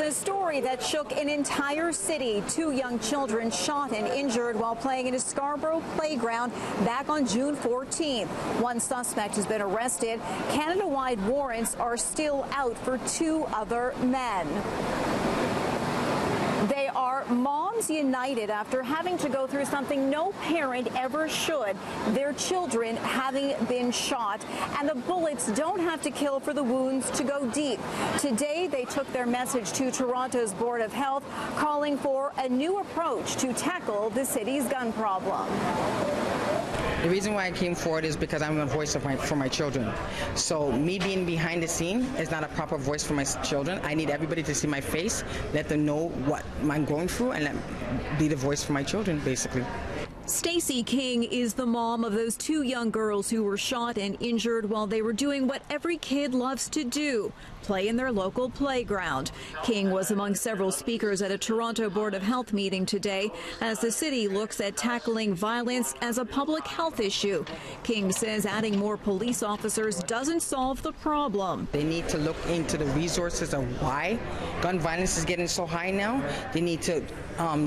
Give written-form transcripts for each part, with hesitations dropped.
A story that shook an entire city. Two young children shot and injured while playing in a Scarborough playground back on June 14th. One suspect has been arrested. Canada-wide warrants are still out for two other men. They are moms united after having to go through something no parent ever should, their children having been shot. And the bullets don't have to kill for the wounds to go deep. Today, they took their message to Toronto's Board of Health, calling for a new approach to tackle the city's gun problem. The reason why I came forward is because I'm a voice for my children. So me being behind the scene is not a proper voice for my children. I need everybody to see my face, let them know what I'm going through, and be the voice for my children, basically. Stacey King is the mom of those two young girls who were shot and injured while they were doing what every kid loves to do, play in their local playground. King was among several speakers at a Toronto Board of Health meeting today as the city looks at tackling violence as a public health issue. King says adding more police officers doesn't solve the problem. They need to look into the resources of why gun violence is getting so high now. They need to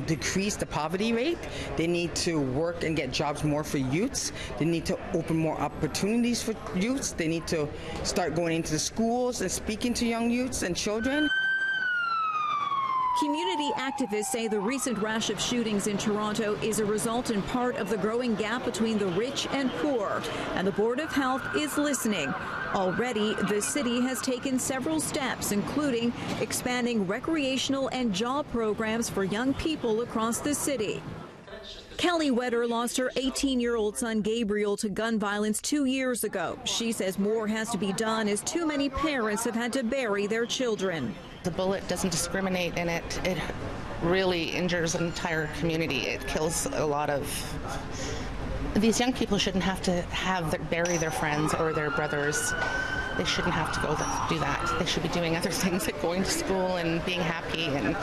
decrease the poverty rate. They need to work and get jobs more for youths. They need to open more opportunities for youths. They need to start going into the schools and speaking to young youths and children. Community activists say the recent rash of shootings in Toronto is a result in part of the growing gap between the rich and poor, and the Board of Health is listening. Already, the city has taken several steps, including expanding recreational and job programs for young people across the city. Kelly Wetter lost her 18-year-old son Gabriel to gun violence 2 years ago. She says more has to be done as too many parents have had to bury their children. The bullet doesn't discriminate, and it really injures an entire community. It kills a lot of... These young people shouldn't have to bury their friends or their brothers. They shouldn't have to go do that. They should be doing other things like going to school and being happy. And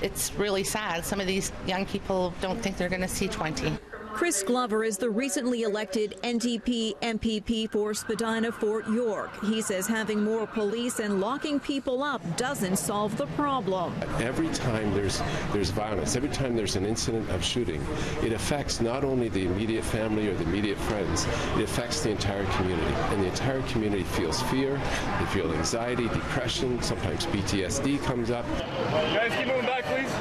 it's really sad. Some of these young people don't think they're going to see 20. Chris Glover is the recently elected NDP MPP for Spadina-Fort York. He says having more police and locking people up doesn't solve the problem. Every time there's violence, every time there's an incident of shooting, it affects not only the immediate family or the immediate friends, it affects the entire community. And the entire community feels fear, they feel anxiety, depression, sometimes PTSD comes up. Guys, keep moving back, please.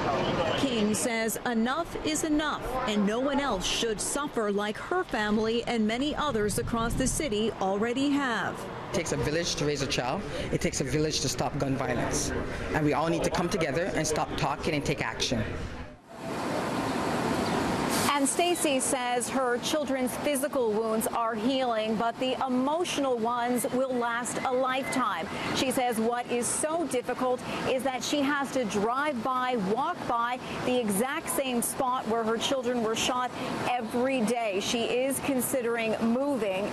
King says enough is enough, and no one else should suffer like her family and many others across the city already have. It takes a village to raise a child. It takes a village to stop gun violence. And we all need to come together and stop talking and take action. And Stacey says her children's physical wounds are healing, but the emotional ones will last a lifetime. She says what is so difficult is that she has to drive by, walk by the exact same spot where her children were shot every day. She is considering moving.